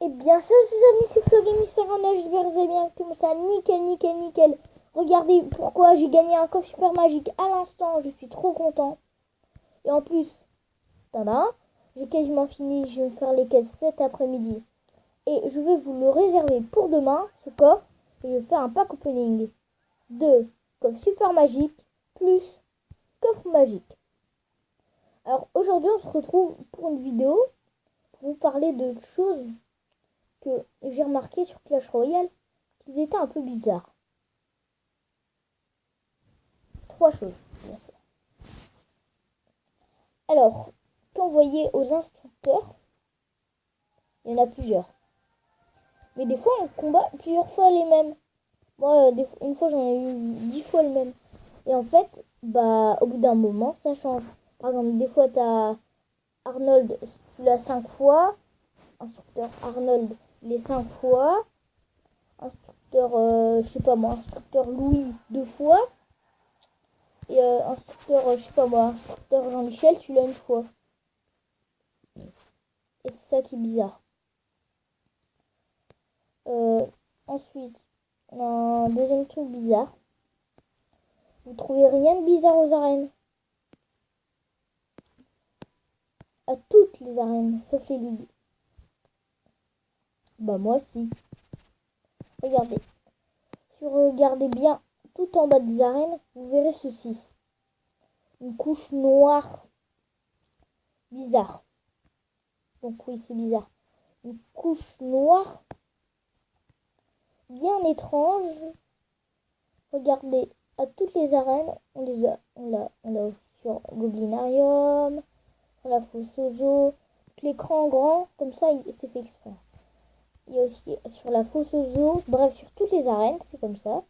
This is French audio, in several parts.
Eh bien, ça, les amis, c'est FloGaming59. J'espère que vous allez bien écouter ça. Nickel, nickel, nickel. Regardez pourquoi j'ai gagné un coffre super magique à l'instant. Je suis trop content. Et en plus, tada, j'ai quasiment fini. Je vais me faire les caisses cet après-midi. Et je vais vous le réserver pour demain, ce coffre. Et je vais faire un pack opening de coffre super magique plus coffre magique. Alors aujourd'hui, on se retrouve pour une vidéo pour vous parler de choses que j'ai remarqué sur Clash Royale qu'ils étaient un peu bizarres. 3 choses, bien sûr. Alors, quand vous voyez aux instructeurs, il y en a plusieurs. Mais des fois, on combat plusieurs fois les mêmes. Moi, une fois, j'en ai eu 10 fois le même. Et en fait, au bout d'un moment, ça change. Par exemple, des fois, tu as Arnold, tu l'as 5 fois. Instructeur Arnold, il est 5 fois. Instructeur, je sais pas moi, instructeur Louis, 2 fois. Et instructeur, je sais pas moi, instructeur Jean-Michel, tu l'as une fois. Et c'est ça qui est bizarre. Ensuite, on a un deuxième truc bizarre. Vous trouvez rien de bizarre aux arènes. À toutes les arènes, sauf les ligues. Moi si. Regardez. Si vous regardez bien tout en bas des arènes, vous verrez ceci. Une couche noire. Bizarre. Donc oui, c'est bizarre. Une couche noire. Bien étrange. Regardez, à toutes les arènes, on l'a aussi sur Goblinarium, sur la fosse aux os, l'écran grand, comme ça, c'est fait exprès. Il y a aussi sur la fosse aux os, bref, sur toutes les arènes, c'est comme ça.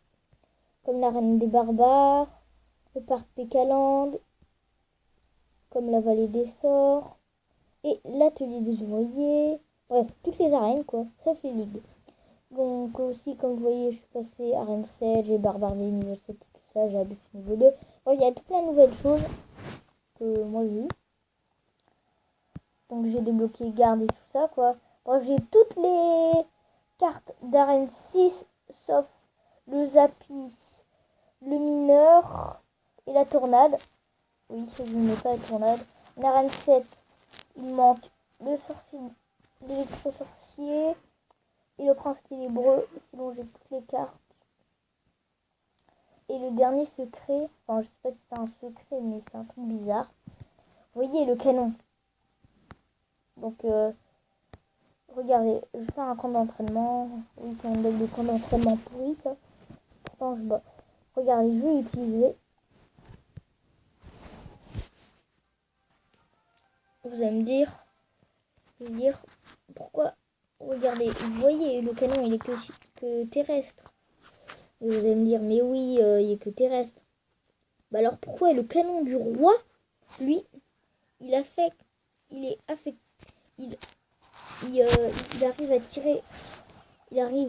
Comme l'arène des barbares, le parc Pécaland, comme la vallée des sorts, et l'atelier des ouvriers, bref, toutes les arènes, quoi, sauf les ligues. Donc aussi, comme vous voyez, je suis passé à arène 7, j'ai barbardé niveau 7 et tout ça, j'ai habité niveau 2. Bon, il y a tout plein de nouvelles choses que moi j'ai eu. Donc j'ai débloqué garde et tout ça, quoi. Bref, j'ai toutes les cartes d'arène 6, sauf le Zapis, le mineur et la tornade. Oui, je n'ai pas la tornade. En arène 7, il manque le sorcier, l'électro-sorcier et le prince ténébreux. Sinon, j'ai toutes les cartes. Et le dernier secret, enfin, je sais pas si c'est un secret, mais c'est un truc bizarre. Vous voyez le canon. Donc, regardez, je vais faire un camp d'entraînement. Oui, c'est un modèle de camp d'entraînement pourri, ça. Pourtant, regardez, je vais l'utiliser. Vous allez me dire, pourquoi. Regardez, vous voyez, le canon, il est que terrestre. Et vous allez me dire, mais oui, il est que terrestre. Alors, pourquoi le canon du roi, lui, il arrive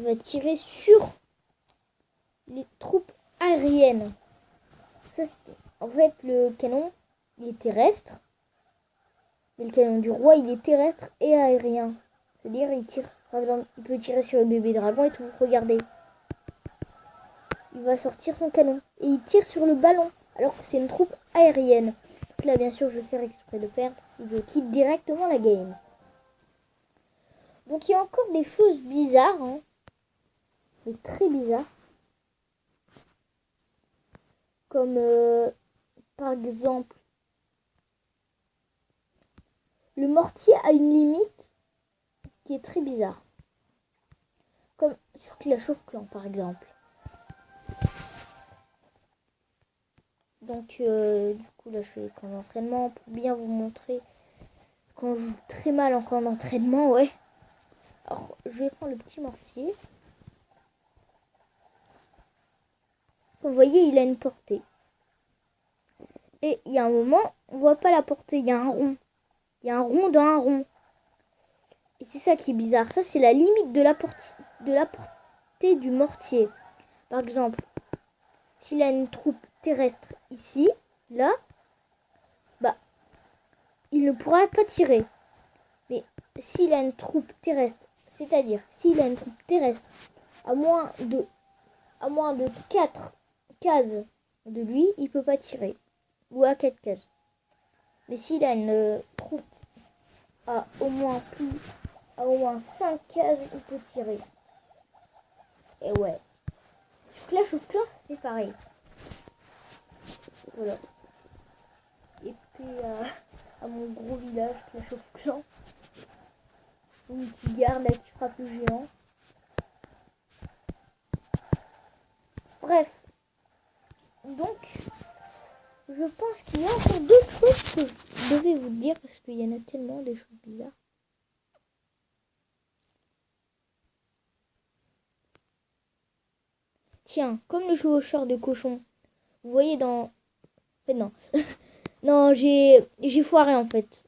à tirer sur les troupes aériennes. Ça, en fait, le canon, il est terrestre. Mais le canon du roi, il est terrestre et aérien. C'est-à-dire, il tire, par exemple, il peut tirer sur le bébé dragon et tout. Regardez. Il va sortir son canon. Et il tire sur le ballon. Alors que c'est une troupe aérienne. Donc là, bien sûr, je vais faire exprès de perdre. Je quitte directement la game. Donc, il y a encore des choses bizarres. Hein. Mais très bizarres. Comme, par exemple, le mortier a une limite qui est très bizarre. Comme sur Clash of Clans, par exemple. Donc, du coup, là, je fais les camps d'entraînement pour bien vous montrer quand je joue très mal en camp d'entraînement, ouais. Alors, je vais prendre le petit mortier. Vous voyez, il a une portée. Et il y a un moment, on voit pas la portée, il y a un rond. Il y a un rond dans un rond. Et c'est ça qui est bizarre. Ça, c'est la limite de la portée du mortier. Par exemple, s'il a une troupe terrestre ici, là, il ne pourra pas tirer. Mais s'il a une troupe terrestre C'est-à-dire, s'il a une troupe terrestre à moins de 4 cases de lui, il peut pas tirer. Ou à 4 cases. Mais s'il a une troupe à au moins 5 cases, il peut tirer. Et ouais. Clash of Clans, c'est pareil. Voilà. Et puis à mon gros village, Clash of Clans. Une petite garde là qui frappe le géant. Bref. Donc, je pense qu'il y a encore d'autres choses que je devais vous dire parce qu'il y en a tellement des choses bizarres. Tiens, comme le chevaucheur de cochon. Vous voyez dans... En fait, non. Non, j'ai foiré en fait.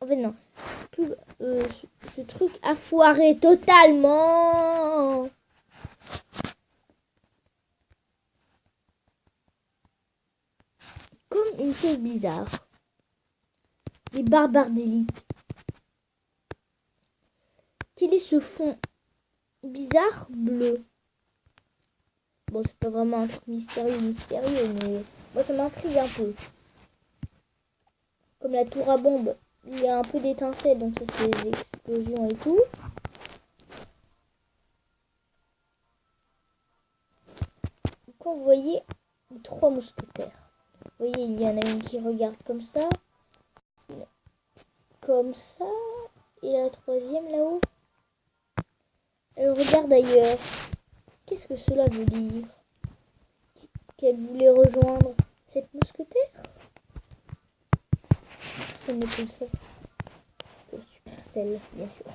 En fait, non. Ce truc a foiré totalement. Comme une chose bizarre. Les barbares d'élite. Quel est ce fond bizarre bleu? Bon, c'est pas vraiment un truc mystérieux, mais moi ça m'intrigue un peu. Comme la tour à bombe, il y a un peu d'étincelles, donc ça c'est des explosions et tout. Quand vous voyez les 3 mousquetaires, vous voyez, il y en a une qui regarde comme ça, et la troisième là-haut, elle regarde ailleurs. Qu'est-ce que cela veut dire? Qu'elle voulait rejoindre cette mousquetaire? Ça ne peut le savoir. C'est Supercell, bien sûr.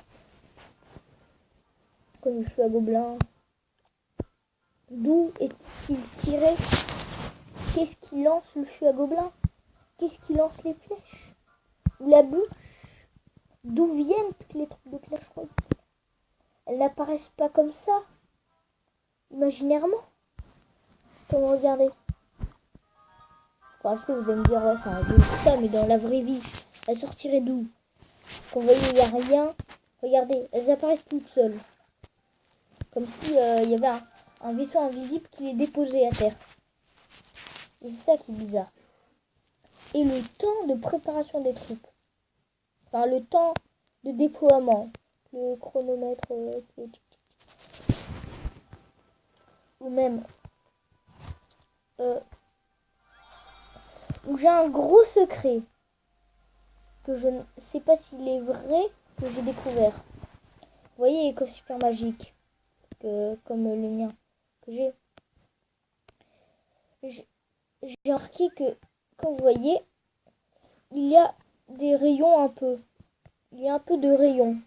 Comme le feu à gobelin. D'où est-il tiré? Qu'est-ce qui lance le feu à gobelin? Qu'est-ce qui lance les flèches? Ou la bûche? D'où viennent toutes les troupes de Clash Royale? Elles n'apparaissent pas comme ça, imaginairement. Comme regardez. Enfin, je sais, vous allez me dire, ouais, c'est un jeu tout ça, mais dans la vraie vie, elles sortiraient d'où? Quand vous voyez, il n'y a rien. Regardez, elles apparaissent toutes seules. Comme si il y avait un vaisseau invisible qui les déposait à terre. Et c'est ça qui est bizarre. Et le temps de préparation des troupes. Enfin, le temps de déploiement. Le chronomètre. Ou même... où j'ai un gros secret. Que je ne sais pas s'il est vrai, que j'ai découvert. Vous voyez, Éco Super Magique. Comme le mien. Que j'ai. J'ai remarqué que, comme vous voyez, il y a des rayons un peu. Il y a un peu de rayons.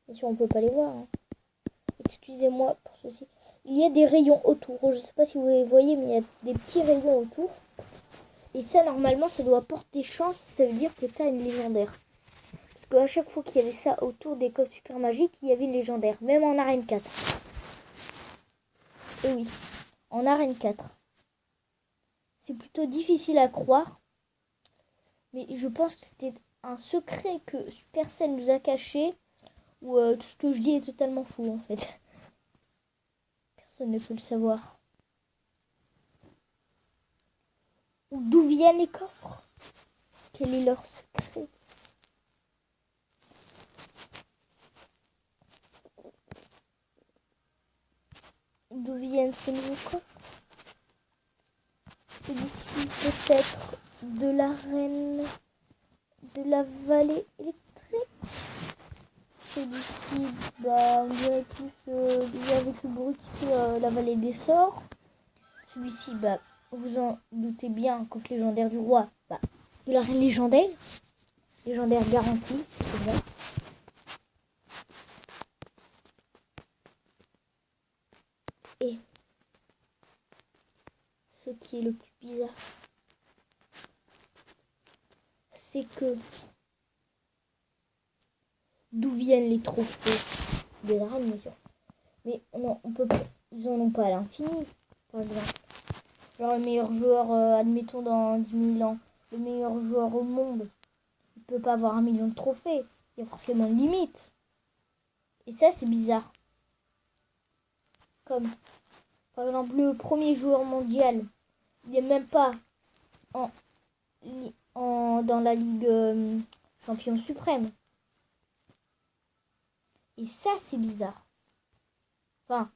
Bien sûr, on ne peut pas les voir. Hein. Excusez-moi pour ceci. Il y a des rayons autour. Je ne sais pas si vous les voyez, mais il y a des petits rayons autour. Et ça, normalement, ça doit porter chance. Ça veut dire que tu as une légendaire. Parce qu'à chaque fois qu'il y avait ça autour des codes super magiques, il y avait une légendaire. Même en arène 4. Et oui, en arène 4. C'est plutôt difficile à croire. Mais je pense que c'était un secret que Supercell nous a caché. Ou tout ce que je dis est totalement fou, en fait. Personne ne peut le savoir. Ou d'où viennent les coffres? Quel est leur secret? D'où viennent ces nouveaux coffres? Celui-ci peut-être de l'arène de la vallée électrique. Celui-ci, on dirait plus avec le bruit qui fait la vallée des sorts. Celui-ci, vous en doutez bien, coque légendaire du roi, de la reine légendaire. Légendaire garantie, c'est bien. Et ce qui est le plus bizarre, c'est que d'où viennent les trophées des arènes, bien sûr. Mais non, on peut pas, ils en ont pas à l'infini, par exemple. Genre le meilleur joueur, admettons dans 10 000 ans, le meilleur joueur au monde, il peut pas avoir 1 million de trophées. il y a forcément une limite. Et ça, c'est bizarre. Comme, par exemple, le premier joueur mondial, il n'est même pas dans la Ligue Champion Suprême. Et ça, c'est bizarre. Enfin,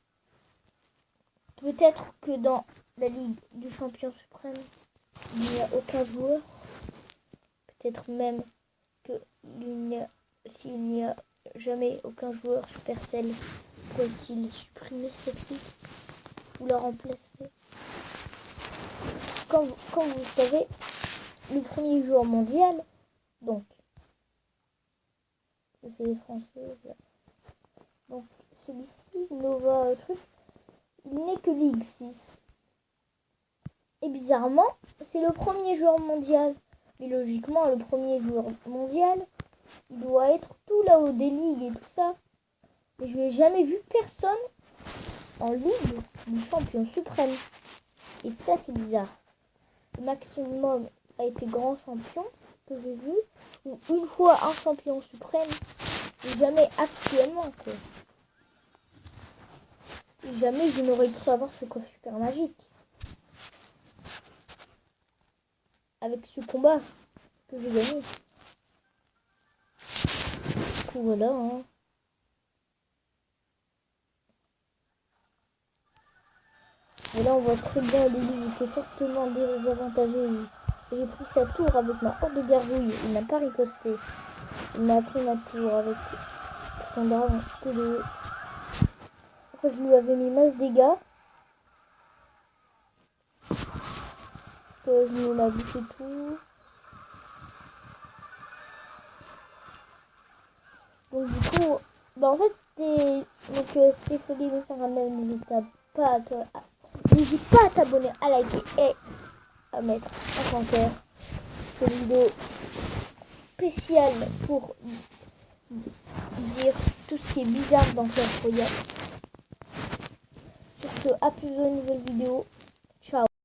peut-être que dans la Ligue du Champion Suprême, il n'y a aucun joueur. Peut-être même que s'il n'y a jamais aucun joueur Supercell, pourrait-il supprimer cette liste ou la remplacer? Comme vous savez, le premier joueur mondial, donc, ça c'est les Français, là. Donc celui-ci, Nova truc, il n'est que Ligue 6. Et bizarrement, c'est le premier joueur mondial. Mais logiquement, le premier joueur mondial, il doit être tout là-haut des ligues et tout ça. Mais je n'ai jamais vu personne en Ligue du Champion Suprême. Et ça, c'est bizarre. Le maximum a été grand champion que j'ai vu. Ou une fois un champion suprême. Et jamais actuellement, quoi. Et jamais je n'aurais pu avoir ce coffre super magique. Avec ce combat que j'ai gagné. Du coup, voilà. Hein. Et là, on voit très bien au début, j'étais fortement désavantagé. J'ai pris sa tour avec ma horde de gargouilles. Il n'a pas riposté. Il m'a pris ma tour avec son dragon. Après, je lui avais mis masse dégâts. Que je lui ai bouché tout. Donc du coup, en fait, c'était Folie 59, n'hésite pas à t'abonner, à liker et à mettre un commentaire. C'est une vidéo spéciale pour dire tout ce qui est bizarre dans Clash Royale. Sur ce, à plus dans une nouvelle vidéo.